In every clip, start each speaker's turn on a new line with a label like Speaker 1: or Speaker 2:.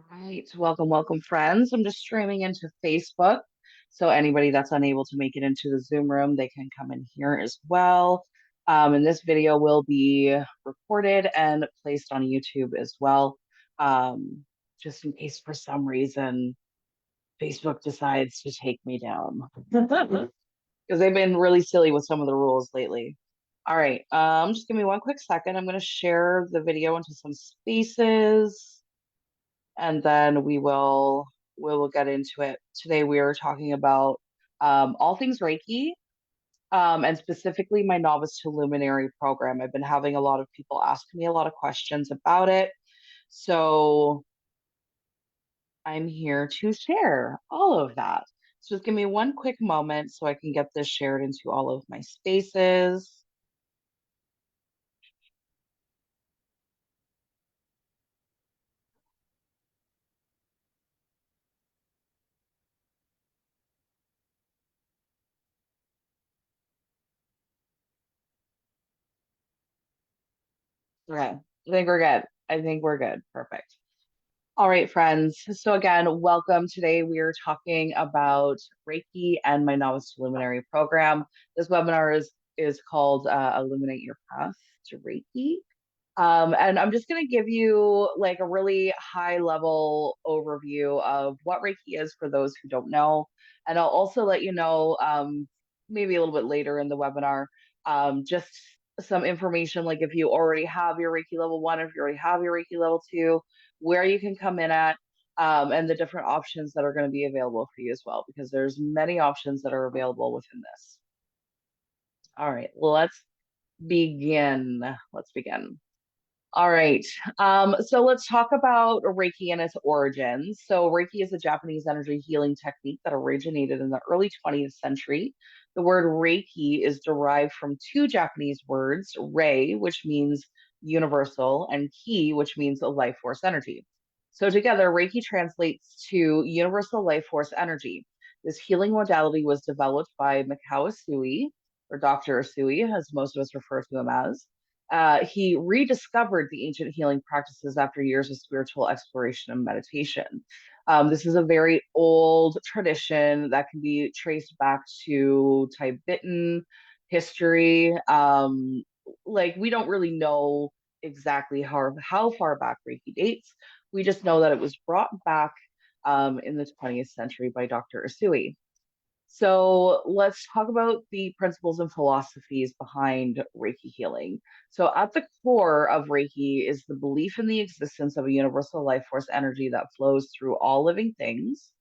Speaker 1: Right. Welcome, friends. I'm just streaming into Facebook. So anybody that's unable to make it into the Zoom room, they can come in here as well. And this video will be recorded and placed on YouTube as well. Um, just in case for some reason Facebook decides to take me down. Because they've been really silly with some of the rules lately. All right. Just give me one quick second. I'm going to share the video into some spaces and then we will get into it. Today we are talking about all things Reiki, and specifically my Novice to Luminary program. I've been having a lot of people ask me a lot of questions about it. So I'm here to share all of that. So just give me one quick moment so I can get this shared into all of my spaces. Okay, I think we're good. I think we're good. Perfect. All right, friends. So again, welcome. Today we are talking about Reiki and my Novice to Luminary program. This webinar is called Illuminate Your Path to Reiki. And I'm just going to give you like a really high level overview of what Reiki is for those who don't know. And I'll also let you know, maybe a little bit later in the webinar, just some information like if you already have your Reiki level one, if you already have your Reiki level two, where you can come in at, and the different options that are going to be available for you as well, because there's many options that are available within this. All right, let's begin. Let's begin. All right. So let's talk about Reiki and its origins. So Reiki is a Japanese energy healing technique that originated in the early 20th century. The word Reiki is derived from two Japanese words, rei, which means universal, and ki, which means a life force energy. So together, Reiki translates to universal life force energy. This healing modality was developed by Mikao Usui, or Dr. Usui, as most of us refer to him as. He rediscovered the ancient healing practices after years of spiritual exploration and meditation. This is a very old tradition that can be traced back to Tibetan history. Like, we don't really know exactly how far back Reiki dates. We just know that it was brought back in the 20th century by Dr. Usui. So let's talk about the principles and philosophies behind Reiki healing. So, at the core of Reiki is the belief in the existence of a universal life force energy that flows through all living things.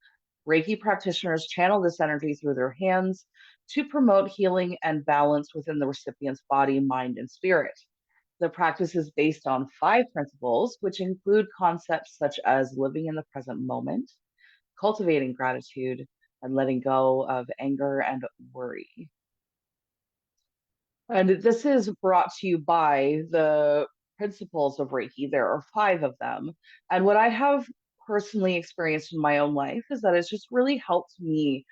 Speaker 1: Reiki practitioners channel this energy through their hands to promote healing and balance within the recipient's body, mind, and spirit. The practice is based on five principles, which include concepts such as living in the present moment, cultivating gratitude, and letting go of anger and worry. And this is brought to you by the principles of Reiki. There are five of them. And what I have personally experienced in my own life is that it's just really helped me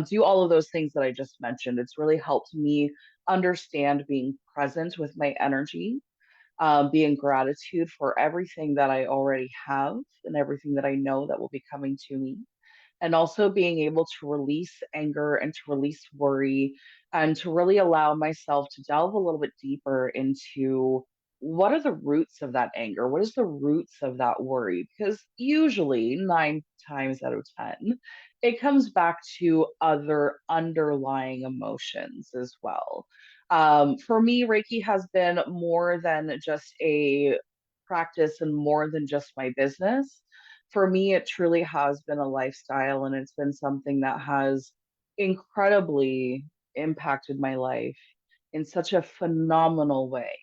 Speaker 1: do all of those things that I just mentioned. It's really helped me understand being present with my energy, be in gratitude for everything that I already have and everything that I know that will be coming to me, and also being able to release anger and to release worry and to really allow myself to delve a little bit deeper into what are the roots of that anger? What is the roots of that worry? Because usually, 9 times out of 10, it comes back to other underlying emotions as well. For me, Reiki has been more than just a practice and more than just my business. For me, it truly has been a lifestyle, and it's been something that has incredibly impacted my life in such a phenomenal way.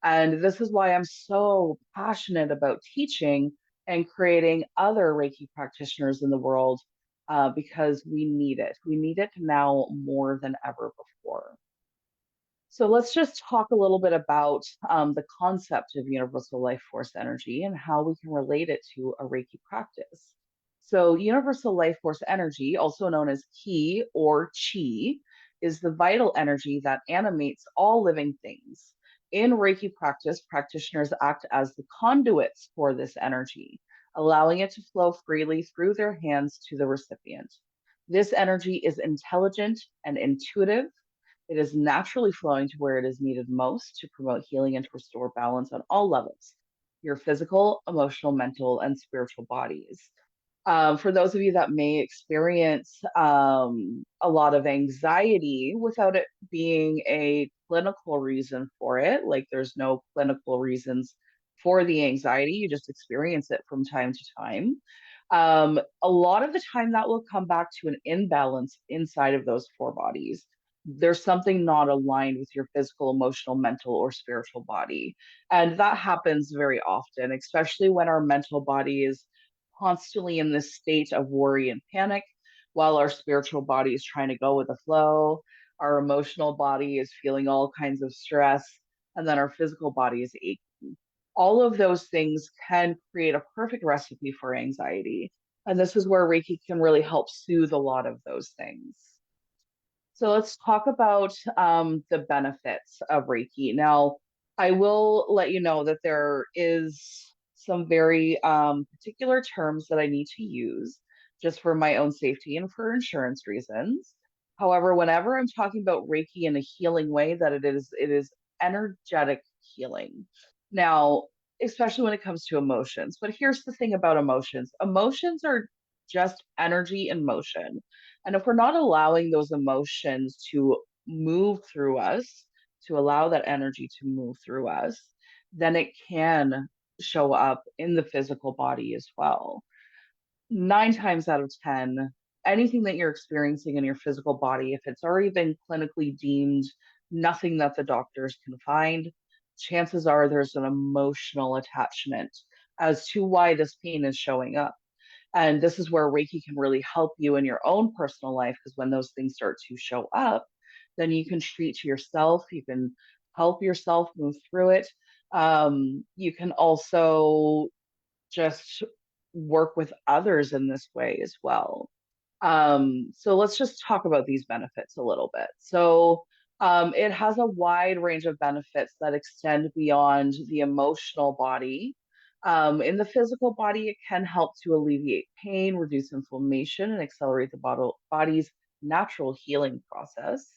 Speaker 1: And this is why I'm so passionate about teaching and creating other Reiki practitioners in the world, because we need it. We need it now more than ever before. So let's just talk a little bit about the concept of universal life force energy and how we can relate it to a Reiki practice. So, universal life force energy, also known as Ki or Chi, is the vital energy that animates all living things. In Reiki practice, practitioners act as the conduits for this energy. allowing it to flow freely through their hands to the recipient. This energy is intelligent and intuitive. It is naturally flowing to where it is needed most to promote healing and to restore balance on all levels, your physical, emotional, mental, and spiritual bodies. For those of you that may experience a lot of anxiety without it being a clinical reason for it, like there's no clinical reasons for the anxiety, you just experience it from time to time. A lot of the time, that will come back to an imbalance inside of those four bodies. There's something not aligned with your physical, emotional, mental, or spiritual body. And that happens very often, especially when our mental body is constantly in this state of worry and panic, while our spiritual body is trying to go with the flow. Our emotional body is feeling all kinds of stress, and then our physical body is aching. All of those things can create a perfect recipe for anxiety. And this is where Reiki can really help soothe a lot of those things. So let's talk about the benefits of Reiki. Now, I will let you know that there is some very particular terms that I need to use just for my own safety and for insurance reasons. However, whenever I'm talking about Reiki in a healing way, that it is energetic healing. Now, especially when it comes to emotions. But here's the thing about emotions. Emotions are just energy in motion, and if we're not allowing those emotions to move through us, to allow that energy to move through us, then it can show up in the physical body as well. 9 times out of 10, anything that you're experiencing in your physical body, if it's already been clinically deemed nothing that the doctors can find, chances are there's an emotional attachment as to why this pain is showing up. And this is where Reiki can really help you in your own personal life, because when those things start to show up, then you can treat to yourself, you can help yourself move through it. You can also just work with others in this way as well. So let's just talk about these benefits a little bit. So it has a wide range of benefits that extend beyond the emotional body. In the physical body, it can help to alleviate pain, reduce inflammation, and accelerate the body's natural healing process.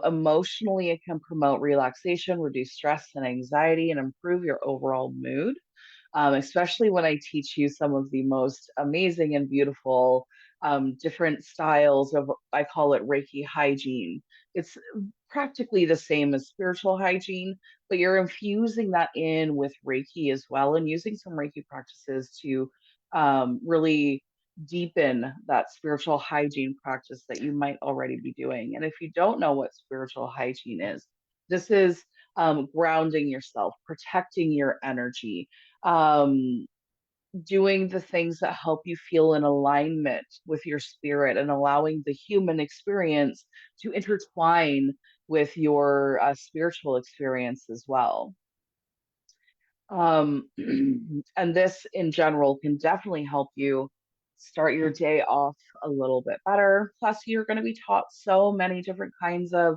Speaker 1: Emotionally, it can promote relaxation, reduce stress and anxiety, and improve your overall mood, especially when I teach you some of the most amazing and beautiful different styles of, I call it Reiki hygiene. It's practically the same as spiritual hygiene, but you're infusing that in with Reiki as well and using some Reiki practices to really deepen that spiritual hygiene practice that you might already be doing. And if you don't know what spiritual hygiene is, this is grounding yourself, protecting your energy, um, doing the things that help you feel in alignment with your spirit and allowing the human experience to intertwine with your spiritual experience as well. Um, and this in general can definitely help you start your day off a little bit better. Plus, you're going to be taught so many different kinds of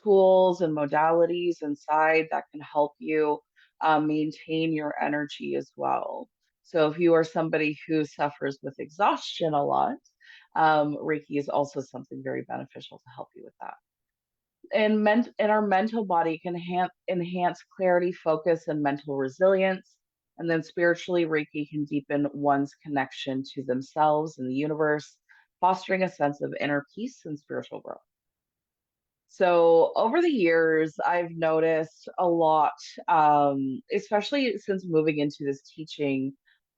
Speaker 1: tools and modalities inside that can help you maintain your energy as well. So, if you are somebody who suffers with exhaustion a lot, Reiki is also something very beneficial to help you with that. And our mental body can enhance clarity, focus, and mental resilience. And then spiritually, Reiki can deepen one's connection to themselves and the universe, fostering a sense of inner peace and spiritual growth. So over the years, I've noticed a lot, especially since moving into this teaching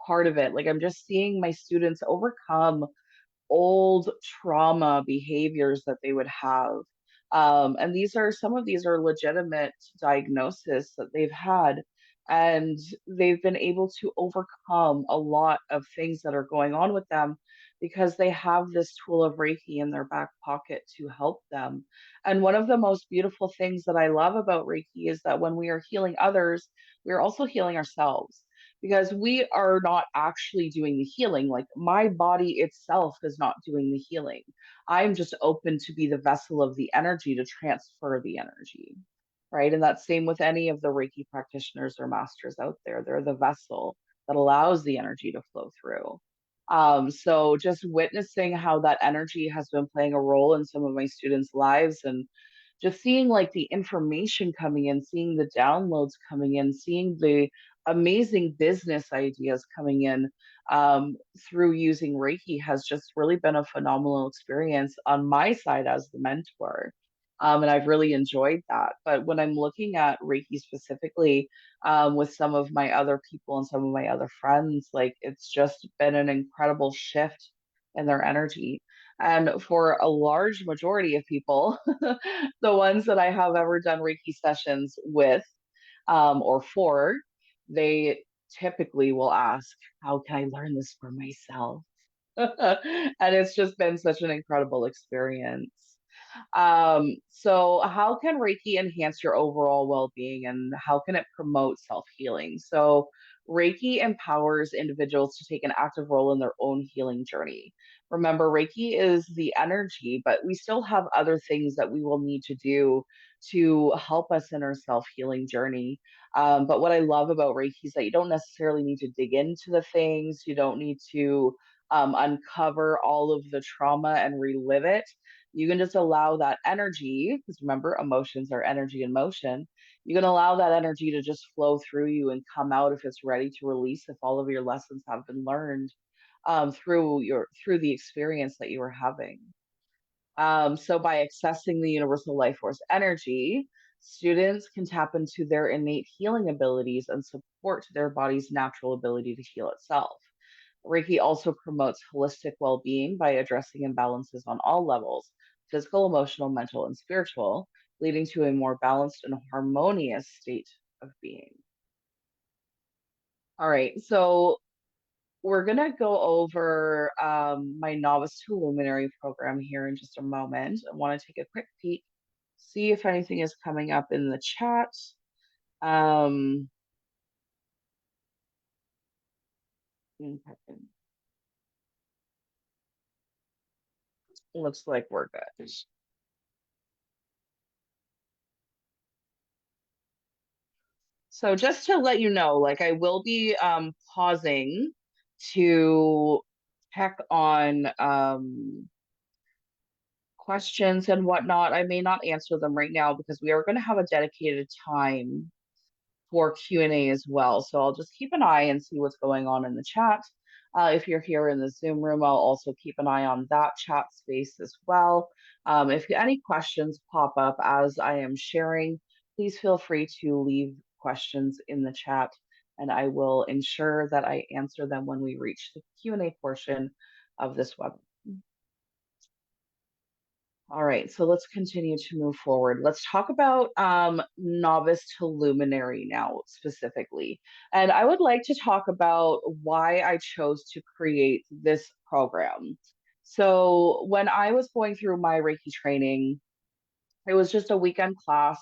Speaker 1: part of it. Like I'm just seeing my students overcome old trauma behaviors that they would have. And some of these are legitimate diagnoses that they've had. And they've been able to overcome a lot of things that are going on with them because they have this tool of Reiki in their back pocket to help them. And one of the most beautiful things that I love about Reiki is that when we are healing others, we are also healing ourselves because we are not actually doing the healing. Like my body itself is not doing the healing. I'm just open to be the vessel of the energy to transfer the energy. Right. And that's same with any of the Reiki practitioners or masters out there. They're the vessel. that allows the energy to flow through. So just witnessing how that energy has been playing a role in some of my students' lives, and just seeing like the information coming in, seeing the downloads coming in, seeing the amazing business ideas coming in through using Reiki has just really been a phenomenal experience on my side as the mentor. And I've really enjoyed that. But when I'm looking at Reiki specifically, with some of my other people and some of my other friends, like it's just been an incredible shift in their energy. And for a large majority of people, the ones that I have ever done Reiki sessions with or for, they typically will ask, how can I learn this for myself? And it's just been such an incredible experience. So how can Reiki enhance your overall well-being and how can it promote self-healing? So Reiki empowers individuals to take an active role in their own healing journey. Remember, Reiki is the energy, but we still have other things that we will need to do to help us in our self-healing journey. But what I love about Reiki is that you don't necessarily need to dig into the things. You don't need to uncover all of the trauma and relive it. You can just allow that energy, because remember, emotions are energy in motion. You can allow that energy to just flow through you and come out if it's ready to release, if all of your lessons have been learned through the experience that you were having. So by accessing the universal life force energy, students can tap into their innate healing abilities and support their body's natural ability to heal itself. Reiki also promotes holistic well being by addressing imbalances on all levels: physical, emotional, mental, and spiritual, leading to a more balanced and harmonious state of being. All right, so we're going to go over my Novice to Luminary program here in just a moment. I want to take a quick peek, see if anything is coming up in the chat. Um, okay. Looks like we're good. So just to let you know, like I will be pausing to check on questions and whatnot. I may not answer them right now because we are going to have a dedicated time for Q&A as well. So I'll just keep an eye and see what's going on in the chat. If you're here in the Zoom room, I'll also keep an eye on that chat space as well. If any questions pop up as I am sharing, please feel free to leave questions in the chat and I will ensure that I answer them when we reach the Q&A portion of this webinar. All right, so let's continue to move forward. Let's talk about novice to luminary now specifically. And I would like to talk about why I chose to create this program. So when I was going through my Reiki training, it was just a weekend class.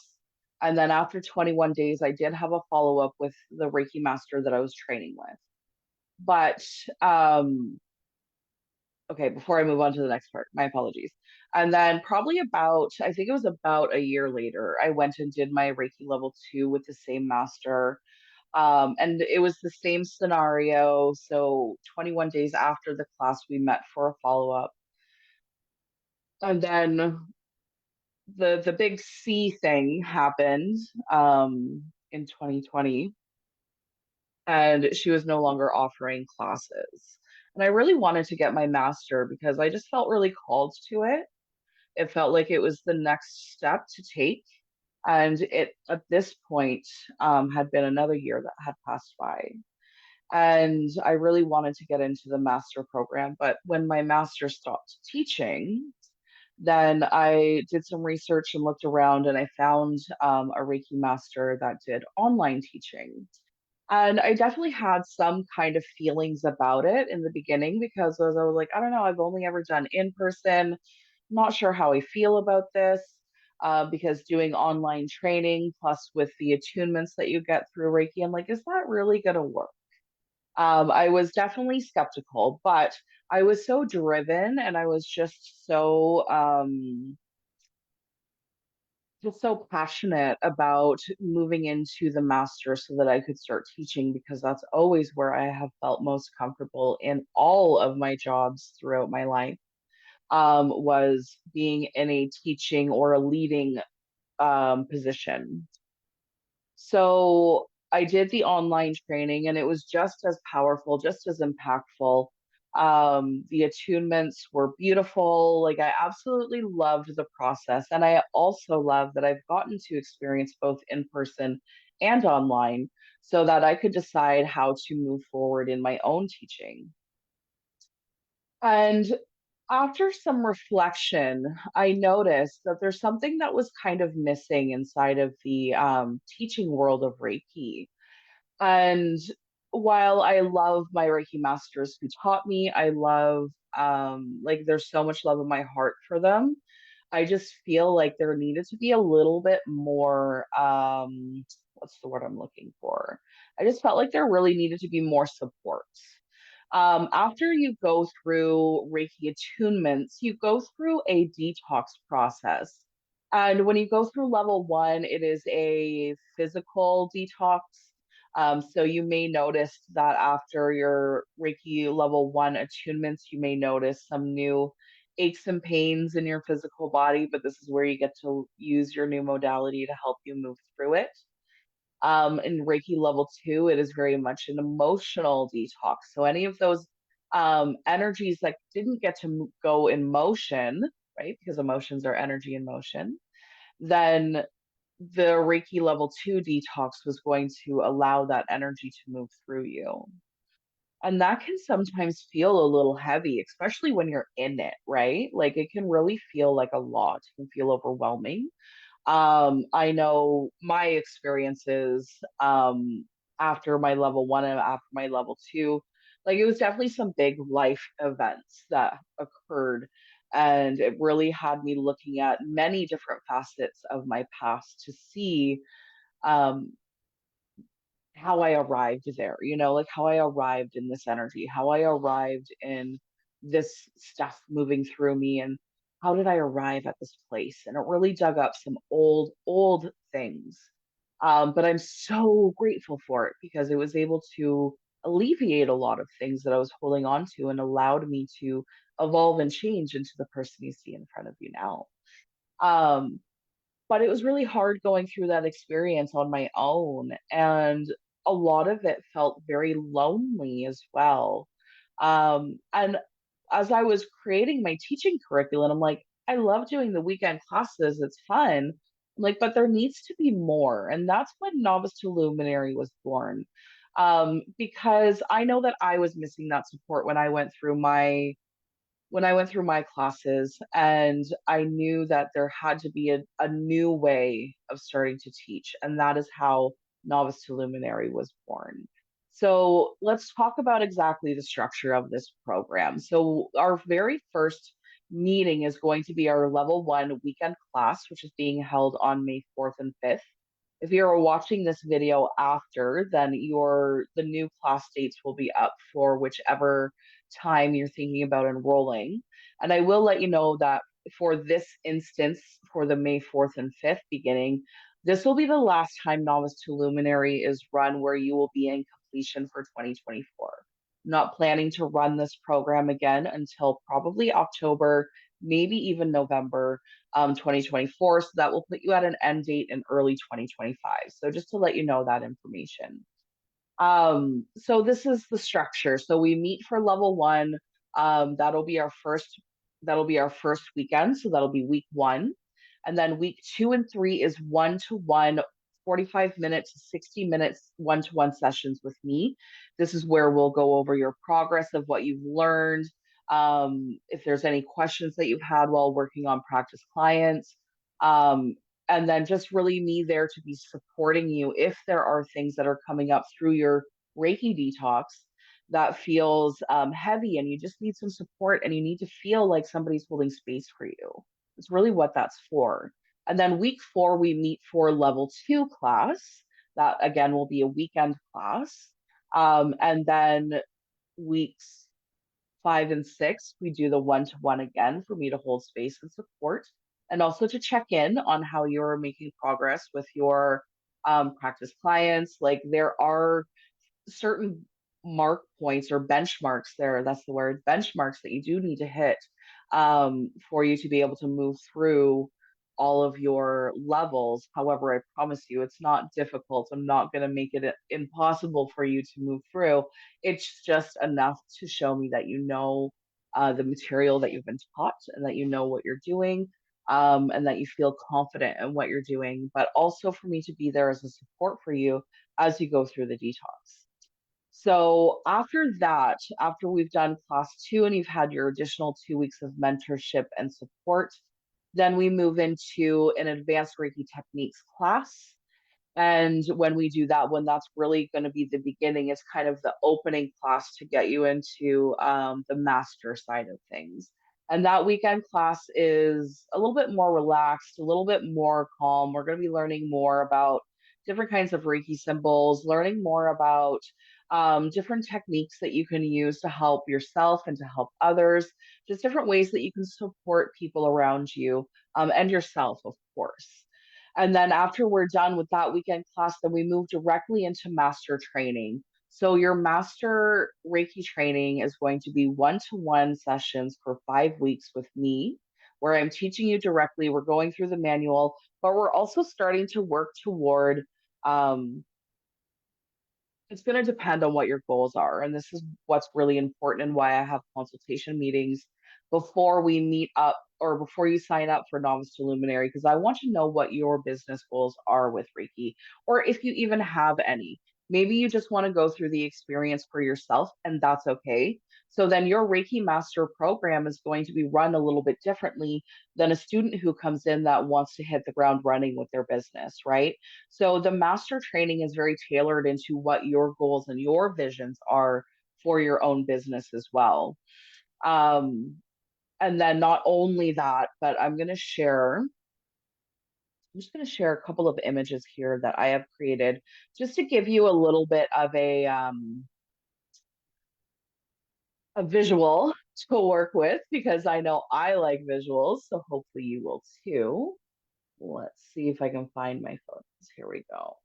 Speaker 1: And then after 21 days, I did have a follow-up with the Reiki master that I was training with. But okay, before I move on to the next part, my apologies. And then probably about, I think it was about a year later, I went and did my Reiki level 2 with the same master. And it was the same scenario. So 21 days after the class, we met for a follow-up. And then the big C thing happened in 2020, and she was no longer offering classes. And I really wanted to get my master because I just felt really called to it. It felt like it was the next step to take. And it, at this point, had been another year that had passed by. And I really wanted to get into the master program. But when my master stopped teaching, then I did some research and looked around and I found a Reiki master that did online teaching. And I definitely had some kind of feelings about it in the beginning because as I was like, I don't know, I've only ever done in person, not sure how I feel about this. Because doing online training plus with the attunements that you get through Reiki, I'm like, is that really going to work? I was definitely skeptical, but I was so driven and I was just so just so passionate about moving into the master so that I could start teaching, because that's always where I have felt most comfortable in all of my jobs throughout my life, was being in a teaching or a leading position. So I did the online training and it was just as powerful, just as impactful. The attunements were beautiful. Like, I absolutely loved the process. And I also love that I've gotten to experience both in person and online so that I could decide how to move forward in my own teaching. And after some reflection, I noticed that there's something that was kind of missing inside of the teaching world of Reiki. And while I love my Reiki masters who taught me, I love, like, there's so much love in my heart for them. I just feel like there needed to be a little bit more, what's the word I'm looking for? I just felt like there really needed to be more support. After you go through Reiki attunements, you go through a detox process. And when you go through level one, it is a physical detox. So you may notice that after your Reiki level one attunements, you may notice some new aches and pains in your physical body, but this is where you get to use your new modality to help you move through it. In Reiki level two, it is very much an emotional detox. So any of those energies that didn't get to go in motion, right? Because emotions are energy in motion, then the Reiki level two detox was going to allow that energy to move through you. And that can sometimes feel a little heavy, especially when you're in it, right? Like, it can really feel like a lot, it can feel overwhelming. I know my experiences after my level one and after my level two, like, it was definitely some big life events that occurred. And it really had me looking at many different facets of my past to see um, how I arrived there, like how I arrived in this energy, how I arrived in this stuff moving through me, and how did I arrive at this place? And it really dug up some old things. But I'm so grateful for it because it was able to alleviate a lot of things that I was holding on to and allowed me to evolve and change into the person you see in front of you now. Um, but it was really hard going through that experience on my own, and a lot of it felt very lonely as well. And as I was creating my teaching curriculum, I'm like, I love doing the weekend classes, it's fun. I'm like, but there needs to be more. And that's when Novice to Luminary was born. Because I know that I was missing that support when I went through my classes, and I knew that there had to be a new way of starting to teach. And that is how Novice to Luminary was born. So let's talk about exactly the structure of this program. So, our very first meeting is going to be our level one weekend class, which is being held on May 4th and 5th. If you're watching this video after, then the new class dates will be up for whichever time you're thinking about enrolling. And I will let you know that for this instance, for the May 4th and 5th beginning, this will be the last time Novice to Luminary is run where you will be in completion for 2024. Not planning to run this program again until probably October, maybe even November 2024. So that will put you at an end date in early 2025. So just to let you know that information. So this is the structure. So we meet for level one. That'll be our first weekend. So that'll be week one. And then week two and three is 1-to-1, 45 minutes, 60 minutes, one-to-one sessions with me. This is where we'll go over your progress of what you've learned. If there's any questions that you've had while working on practice clients. Um, and then just really me there to be supporting you if there are things that are coming up through your Reiki detox that feels heavy and you just need some support and you need to feel like somebody's holding space for you. It's really what that's for. And then week four, we meet for level two class. That again will be a weekend class. And then weeks 5 and 6, we do the one-to-one again for me to hold space and support. and also to check in on how you're making progress with your practice clients. Like there are certain mark points or benchmarks there, that's the word, benchmarks that you do need to hit for you to be able to move through all of your levels. However, I promise you it's not difficult. I'm not going to make it impossible for you to move through. It's just enough to show me that you know the material that you've been taught, and that you know what you're doing, and that you feel confident in what you're doing, but also for me to be there as a support for you as you go through the detox. So after that, after we've done class two and you've had your additional 2 weeks of mentorship and support, then we move into an advanced Reiki techniques class. And when we do that one, that's really going to be the beginning. It's kind of the opening class to get you into the master side of things. And that weekend class is a little bit more relaxed, a little bit more calm. We're going to be learning more about different kinds of Reiki symbols, learning more about different techniques that you can use to help yourself and to help others, just different ways that you can support people around you, and yourself, of course. And then after we're done with that weekend class, then we move directly into master training. So your master Reiki training is going to be one-to-one sessions for 5 weeks with me, where I'm teaching you directly. We're going through the manual, but we're also starting to work toward um, it's going to depend on what your goals are. And this is what's really important and why I have consultation meetings before we meet up or before you sign up for Novice to Luminary, because I want to know what your business goals are with Reiki, or if you even have any. Maybe you just want to go through the experience for yourself, and that's okay. So then your Reiki Master program is going to be run a little bit differently than a student who comes in that wants to hit the ground running with their business, right? So the master training is very tailored into what your goals and your visions are for your own business as well. Um, and then not only that, but I'm just going to share a couple of images here that I have created just to give you a little bit of a visual to work with, because I know I like visuals, so hopefully you will too. Let's see if I can find my photos. Here we go.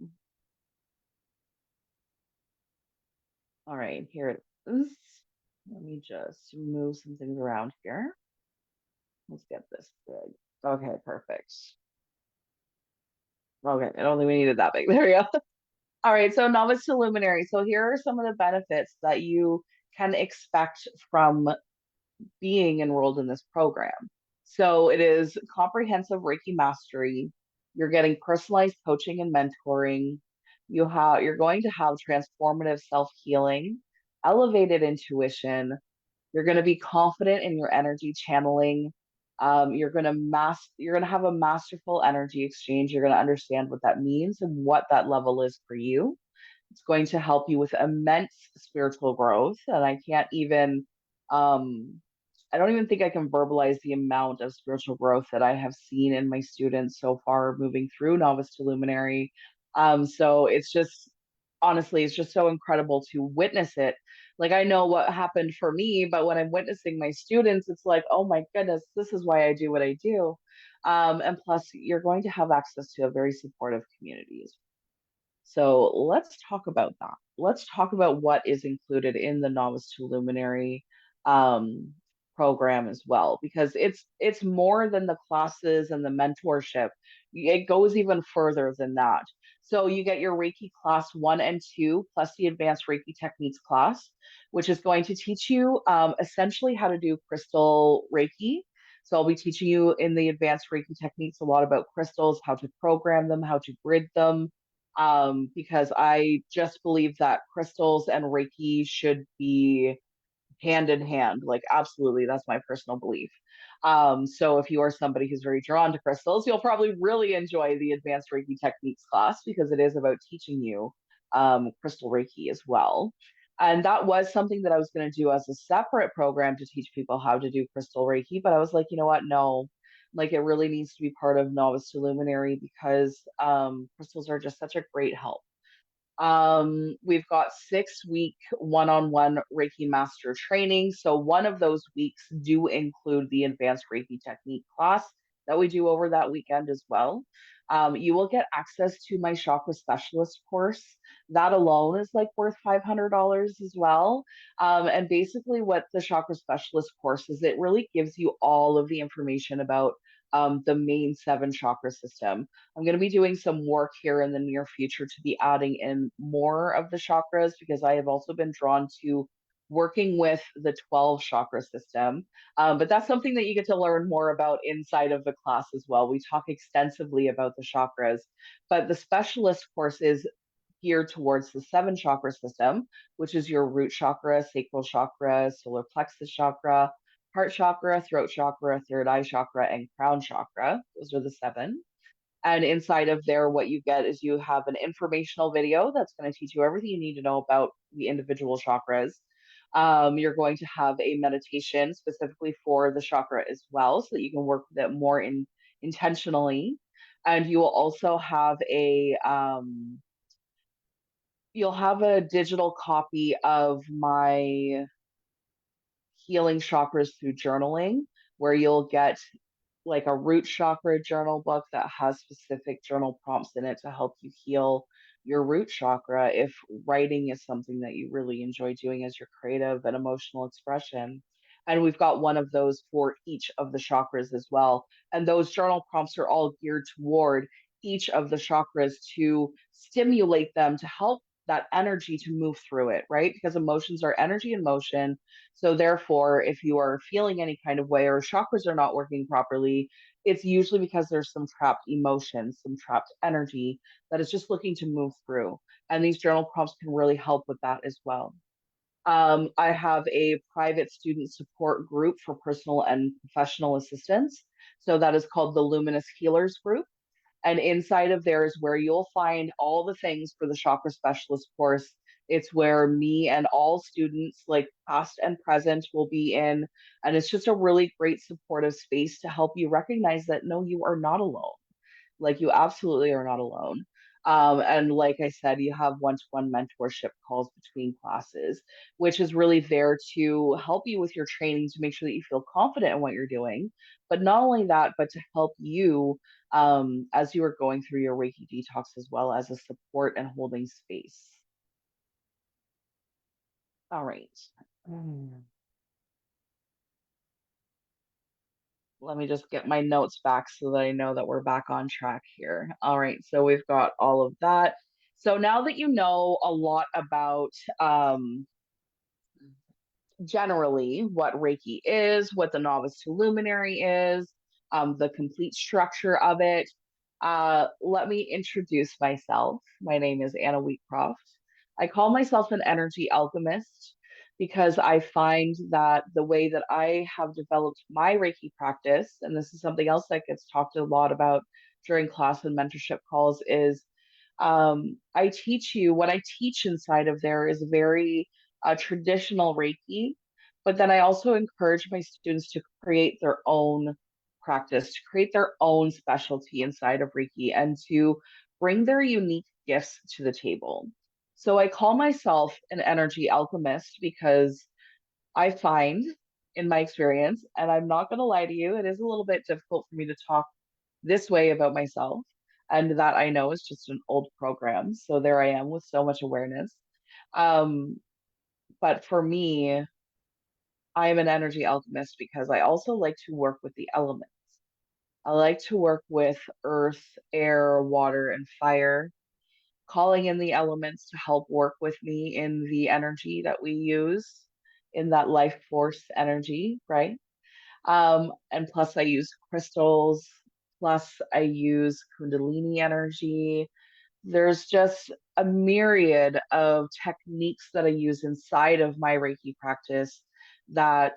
Speaker 1: All right, here it is. Let me just move some things around here. Let's get this big. Okay, perfect. Okay, I don't think we needed that big. There we go. All right, so novice to luminary. So here are some of the benefits that you can expect from being enrolled in this program. So it is comprehensive Reiki mastery. You're getting personalized coaching and mentoring. You're going to have transformative self-healing, elevated intuition. You're going to be confident in your energy channeling. You're going to have a masterful energy exchange. You're going to understand what that means and what that level is for you. It's going to help you with immense spiritual growth. And um, I don't even think I can verbalize the amount of spiritual growth that I have seen in my students so far moving through Novice to Luminary. So it's just, honestly, it's just so incredible to witness it. Like I know what happened for me, but when I'm witnessing my students, it's like, oh my goodness, this is why I do what I do. And plus, you're going to have access to a very supportive communities. So let's talk about that. Let's talk about what is included in the Novice to Luminary um, program as well, because it's more than the classes and the mentorship. It goes even further than that. So you get your Reiki class 1 and 2, plus the advanced Reiki techniques class, which is going to teach you essentially how to do crystal Reiki. So I'll be teaching you in the advanced Reiki techniques a lot about crystals, how to program them, how to grid them, because I just believe that crystals and Reiki should be hand in hand. Like, absolutely, that's my personal belief. So if you are somebody who's very drawn to crystals, you'll probably really enjoy the Advanced Reiki Techniques class, because it is about teaching you crystal Reiki as well. And that was something that I was going to do as a separate program to teach people how to do crystal Reiki. But I was like, you know what? No, like it really needs to be part of Novice to Luminary, because crystals are just such a great help. We've got 6 week one-on-one Reiki master training. So one of those weeks do include the advanced Reiki technique class, that we do over that weekend as well. You will get access to my chakra specialist course. That alone is like worth $500 as well. And basically, what the chakra specialist course is, it really gives you all of the information about the main seven chakra system. I'm going to be doing some work here in the near future to be adding in more of the chakras because I have also been drawn to working with the 12 chakra system. But that's something that you get to learn more about inside of the class as well. We talk extensively about the chakras, but the specialist course is geared towards the seven chakra system, which is your root chakra, sacral chakra, solar plexus chakra, heart chakra, throat chakra, third eye chakra, and crown chakra. Those are the seven. And inside of there, what you get is you have an informational video that's going to teach you everything you need to know about the individual chakras. You're going to have a meditation specifically for the chakra as well, so that you can work with it more intentionally. And you will also have you'll have a digital copy of my healing chakras through journaling, where you'll get like a root chakra journal book that has specific journal prompts in it to help you heal your root chakra if writing is something that you really enjoy doing as your creative and emotional expression. And we've got one of those for each of the chakras as well. And those journal prompts are all geared toward each of the chakras to stimulate them to help that energy to move through it, right? Because emotions are energy in motion. So therefore, if you are feeling any kind of way or chakras are not working properly, it's usually because there's some trapped emotions, some trapped energy that is just looking to move through. And these journal prompts can really help with that as well. I have a private student support group for personal and professional assistance. So that is called the Luminous Healers Group. And inside of there is where you'll find all the things for the chakra specialist course. It's where me and all students, like past and present, will be in. And it's just a really great supportive space to help you recognize that no, you are not alone. Like you absolutely are not alone. And like I said, you have one-to-one mentorship calls between classes, which is really there to help you with your training to make sure that you feel confident in what you're doing. But not only that, but to help you as you are going through your Reiki detox as well as a support and holding space. All right. Mm. Let me just get my notes back so that I know that we're back on track here. All right, so we've got all of that. So now that you know a lot about generally what Reiki is, what the novice to luminary is, the complete structure of it, let me introduce myself. My name is Anna Wheatcroft. I call myself an energy alchemist because I find that the way that I have developed my Reiki practice, and this is something else that gets talked a lot about during class and mentorship calls, is I teach you what I teach inside of there is very traditional Reiki, but then I also encourage my students to create their own practice, to create their own specialty inside of Reiki, and to bring their unique gifts to the table. So I call myself an energy alchemist because I find in my experience, and I'm not going to lie to you, it is a little bit difficult for me to talk this way about myself. And that I know is just an old program. So there I am with so much awareness. Um, but for me, I am an energy alchemist because I also like to work with the elements. I like to work with earth, air, water, and fire, calling in the elements to help work with me in the energy that we use in that life force energy, right? And plus, I use crystals, plus, I use Kundalini energy. There's just a myriad of techniques that I use inside of my Reiki practice that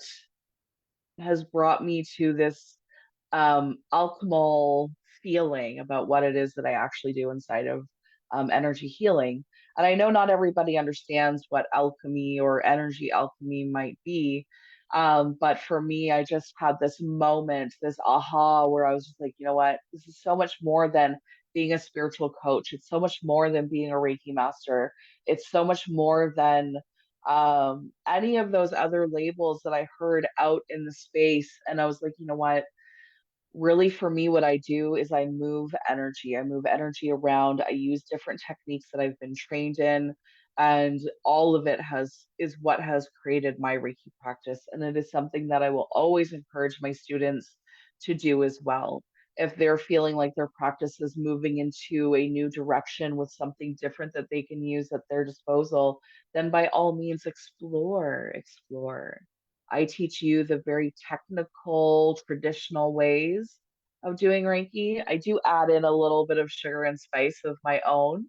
Speaker 1: has brought me to this alchemal feeling about what it is that I actually do inside of energy healing. And I know not everybody understands what alchemy or energy alchemy might be. But for me, I just had this moment, this aha, where I was just like, you know what? This is so much more than being a spiritual coach. It's so much more than being a Reiki master. It's so much more than any of those other labels that I heard out in the space. And I was like, you know what? really for me, what I do is I move energy. I move energy around. I use different techniques that I've been trained in, and all of it has is what has created my Reiki practice. And it is something that I will always encourage my students to do as well. If they're feeling like their practice is moving into a new direction with something different that they can use at their disposal, then by all means explore. I teach you the very technical, traditional ways of doing Reiki. I do add in a little bit of sugar and spice of my own,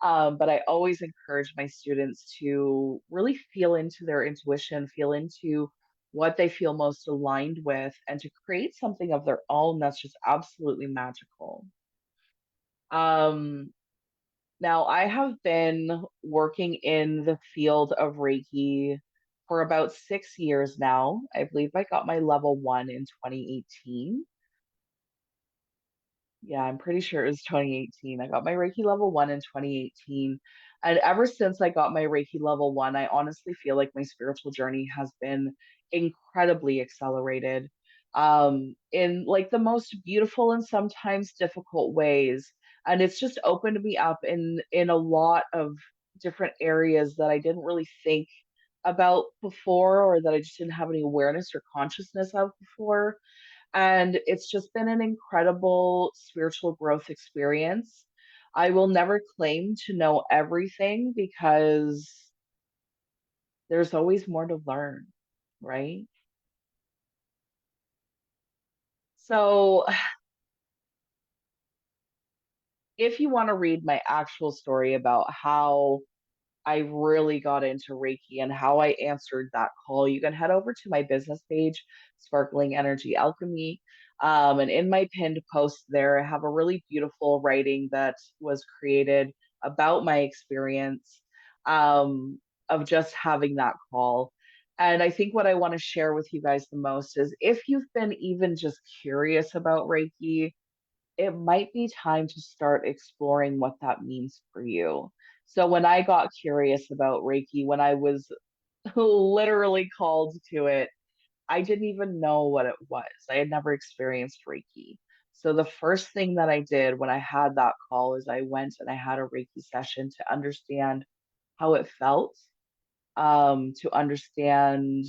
Speaker 1: but I always encourage my students to really feel into their intuition, feel into what they feel most aligned with, and to create something of their own that's just absolutely magical. Um, Now, I have been working in the field of Reiki for about 6 years now. I believe I got my level one in 2018. Yeah, I'm pretty sure it was 2018. I got my Reiki level one in 2018. And ever since I got my Reiki level one, I honestly feel like my spiritual journey has been incredibly accelerated, in like the most beautiful and sometimes difficult ways. And it's just opened me up in a lot of different areas that I didn't really think about before, or that I just didn't have any awareness or consciousness of before. And it's just been an incredible spiritual growth experience. I will never claim to know everything because there's always more to learn, right? So, if you want to read my actual story about how I really got into Reiki and how I answered that call, you can head over to my business page, Sparkling Energy Alchemy. And in my pinned post there, I have a really beautiful writing that was created about my experience, of just having that call. And I think what I want to share with you guys the most is if you've been even just curious about Reiki, it might be time to start exploring what that means for you. So when I got curious about Reiki, when I was literally called to it, I didn't even know what it was. I had never experienced Reiki. So the first thing that I did when I had that call is I went and I had a Reiki session to understand how it felt, to understand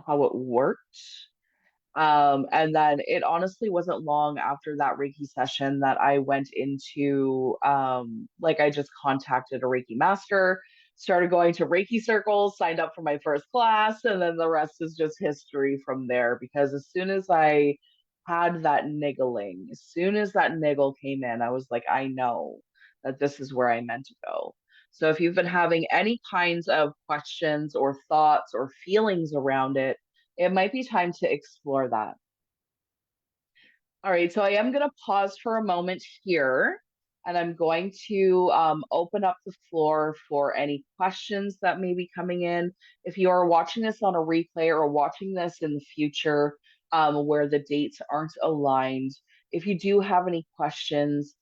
Speaker 1: how it worked. And then it honestly wasn't long after that Reiki session that I went into, like, I just contacted a Reiki master, started going to Reiki circles, signed up for my first class, and then the rest is just history from there. Because as soon as I had that niggling, as soon as that niggle came in, I was like, I know that this is where I meant to go. So if you've been having any kinds of questions or thoughts or feelings around it might be time to explore that. All right, so I am going to pause for a moment here, and I'm going to open up the floor for any questions that may be coming in. If you are watching this on a replay or watching this in the future, where the dates aren't aligned, if you do have any questions,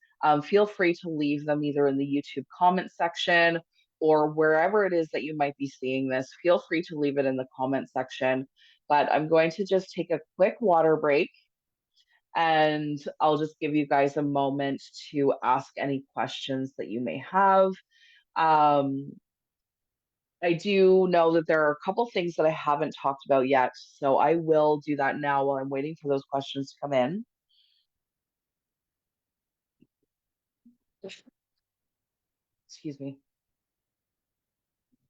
Speaker 1: feel free to leave them either in the YouTube comment section or wherever it is that you might be seeing this. Feel free to leave it in the comment section. But I'm going to just take a quick water break, and I'll just give you guys a moment to ask any questions that you may have. Um, I do know that there are a couple things that I haven't talked about yet, so I will do that now while I'm waiting for those questions to come in. Excuse me.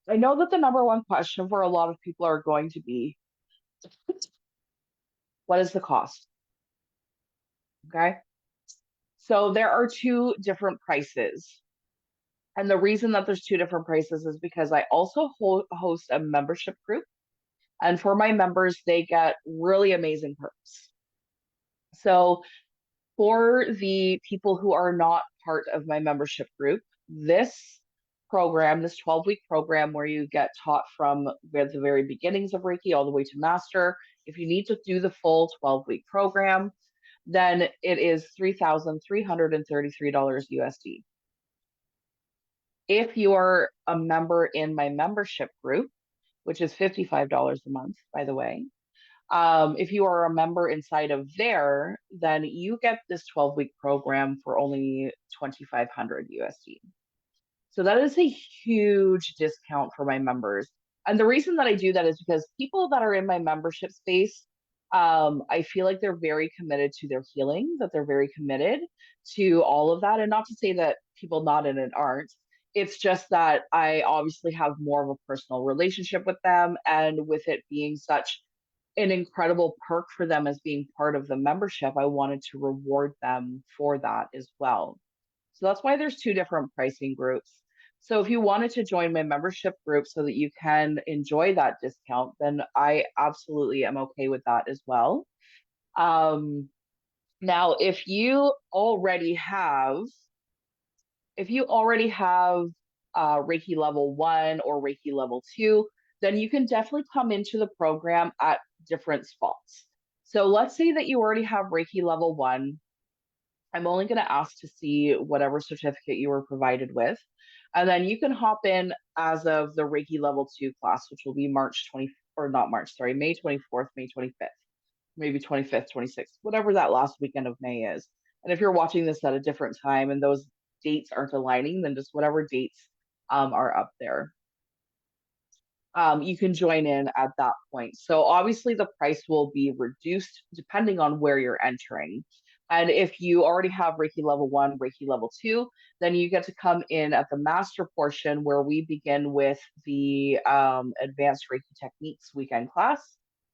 Speaker 1: I know that the number one question for a lot of people are going to be, what is the cost? Okay. So there are two different prices. And the reason that there's two different prices is because I also host a membership group. And for my members, they get really amazing perks. So for the people who are not part of my membership group, this program, this 12-week program where you get taught from the very beginnings of Reiki all the way to master, if you need to do the full 12-week program, then it is $3,333 USD. If you are a member in my membership group, which is $55 a month, by the way, If you are a member inside of there, then you get this 12-week program for only 2,500 USD. So that is a huge discount for my members. And the reason that I do that is because people that are in my membership space, I feel like they're very committed to their healing, that they're very committed to all of that. And not to say that people not in it aren't. It's just that I obviously have more of a personal relationship with them. And with it being such an incredible perk for them as being part of the membership, I wanted to reward them for that as well. So that's why there's two different pricing groups. So if you wanted to join my membership group so that you can enjoy that discount, then I absolutely am okay with that as well. Um, Now, if you already have Reiki level 1 or Reiki level 2, then you can definitely come into the program at different spots. So let's say that you already have Reiki level 1. I'm only going to ask to see whatever certificate you were provided with. And then you can hop in as of the Reiki level 2 class, which will be March 20, or not March, sorry, May 24th, May 25th, maybe 25th, 26th, whatever that last weekend of May is. And if you're watching this at a different time and those dates aren't aligning, then just whatever dates are up there. You can join in at that point. So obviously the price will be reduced depending on where you're entering. And if you already have Reiki level 1, Reiki level 2, then you get to come in at the master portion where we begin with the advanced Reiki techniques weekend class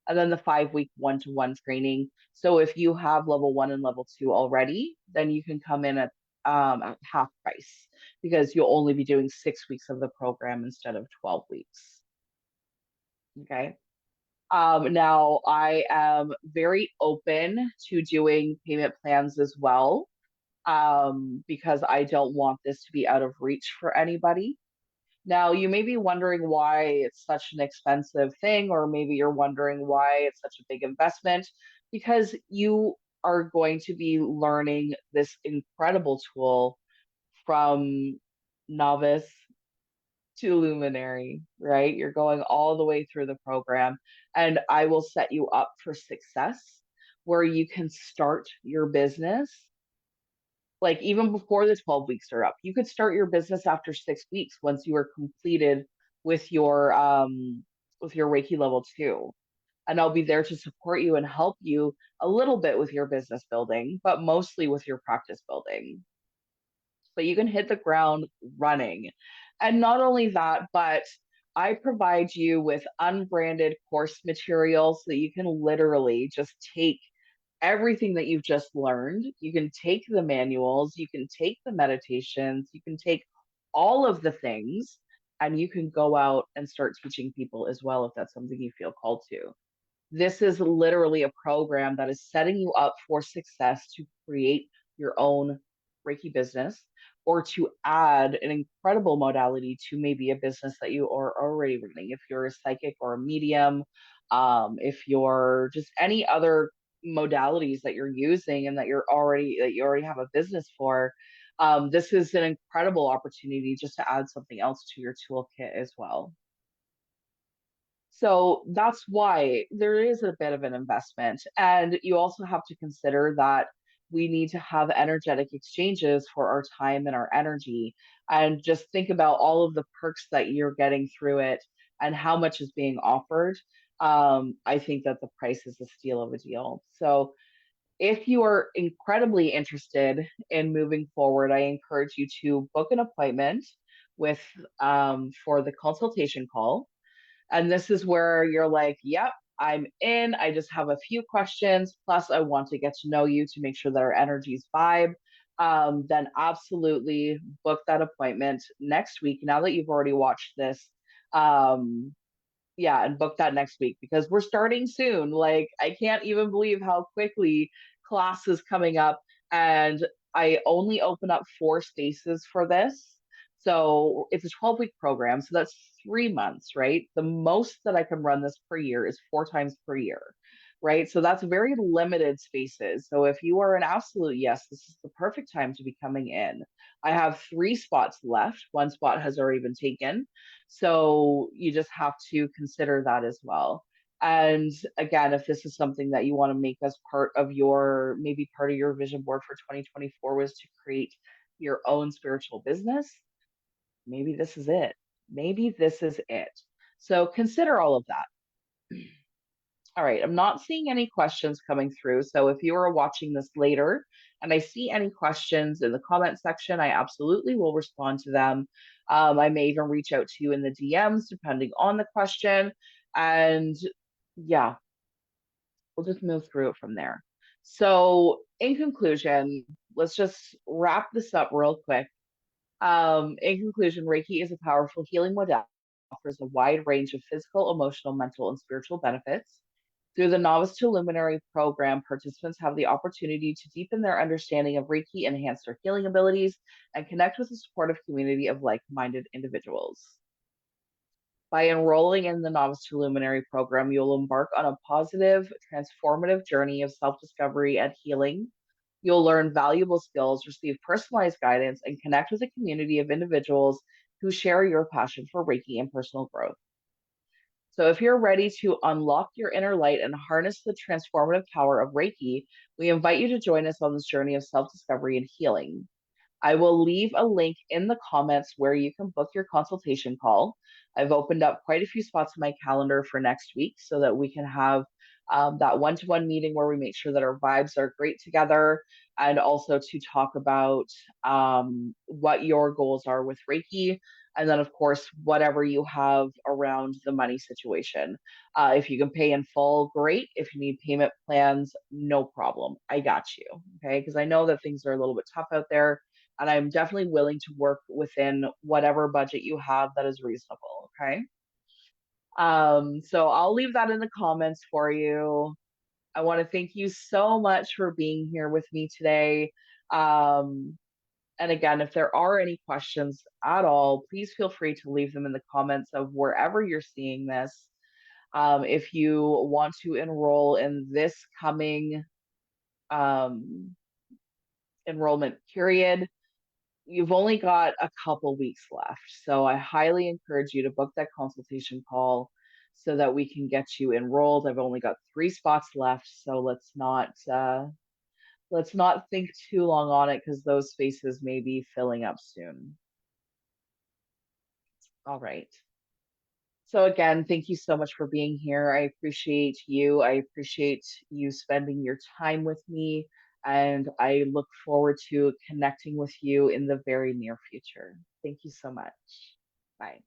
Speaker 1: and then the 5-week one-to-one training. So if you have level 1 and level 2 already, then you can come in at half price because you'll only be doing 6 weeks of the program instead of 12 weeks. Okay. Now I am very open to doing payment plans as well, because I don't want this to be out of reach for anybody. Now, you may be wondering why it's such an expensive thing, or maybe you're wondering why it's such a big investment, because you are going to be learning this incredible tool from novice to luminary, right? You're going all the way through the program, and I will set you up for success where you can start your business like even before the 12 weeks are up. You could start your business after 6 weeks once you are completed with your Reiki level 2. And I'll be there to support you and help you a little bit with your business building, but mostly with your practice building. But you can hit the ground running. And not only that, but I provide you with unbranded course material so that you can literally just take everything that you've just learned. You can take the manuals, you can take the meditations, you can take all of the things, and you can go out and start teaching people as well if that's something you feel called to. This is literally a program that is setting you up for success to create your own Reiki business or to add an incredible modality to maybe a business that you are already running. If you're a psychic or a medium, if you're just any other modalities that you're using and that you already have a business for, this is an incredible opportunity just to add something else to your toolkit as well. So that's why there is a bit of an investment. And you also have to consider that we need to have energetic exchanges for our time and our energy. And just think about all of the perks that you're getting through it and how much is being offered. I think that the price is a steal of a deal. So if you are incredibly interested in moving forward, I encourage you to book an appointment with for the consultation call. And this is where you're like, yep, I'm in. I just have a few questions. Plus, I want to get to know you to make sure that our energies vibe. Then absolutely book that appointment next week. Now that you've already watched this, um, yeah, and book that next week because we're starting soon. Like, I can't even believe how quickly class is coming up. And I only open up 4 spaces for this. So it's a 12-week program. So that's 3 months, right? The most that I can run this per year is 4 times per year, right? So that's very limited spaces. So if you are an absolute yes, this is the perfect time to be coming in. I have 3 spots left. 1 spot has already been taken. So you just have to consider that as well. And again, if this is something that you want to make as part of your, maybe part of your vision board for 2024 was to create your own spiritual business, maybe this is it. Maybe this is it. So consider all of that. All right, I'm not seeing any questions coming through. So if you are watching this later and I see any questions in the comment section, I absolutely will respond to them. I may even reach out to you in the DMs depending on the question. And yeah, we'll just move through it from there. So, in conclusion, let's just wrap this up real quick. In conclusion, Reiki is a powerful healing modality that offers a wide range of physical, emotional, mental, and spiritual benefits. Through the Novice to Luminary program, participants have the opportunity to deepen their understanding of Reiki, enhance their healing abilities, and connect with a supportive community of like minded individuals. By enrolling in the Novice to Luminary program, you'll embark on a positive, transformative journey of self discovery and healing. You'll learn valuable skills, receive personalized guidance, and connect with a community of individuals who share your passion for Reiki and personal growth. So, if you're ready to unlock your inner light and harness the transformative power of Reiki, we invite you to join us on this journey of self discovery and healing. I will leave a link in the comments where you can book your consultation call. I've opened up quite a few spots in my calendar for next week so that we can have that one to one meeting where we make sure that our vibes are great together, and also to talk about what your goals are with Reiki. And then, of course, whatever you have around the money situation. If you can pay in full, great. If you need payment plans, no problem. I got you. Okay. Because I know that things are a little bit tough out there, and I'm definitely willing to work within whatever budget you have that is reasonable. Okay. So I'll leave that in the comments for you. I want to thank you so much for being here with me today. Um, and again, if there are any questions at all, please feel free to leave them in the comments of wherever you're seeing this. If you want to enroll in this coming um, enrollment period, you've only got a couple weeks left. So I highly encourage you to book that consultation call so that we can get you enrolled. I've only got 3 spots left, so let's not think too long on it because those spaces may be filling up soon. All right. So again, thank you so much for being here. I appreciate you. I appreciate you spending your time with me, and I look forward to connecting with you in the very near future. Thank you so much. Bye.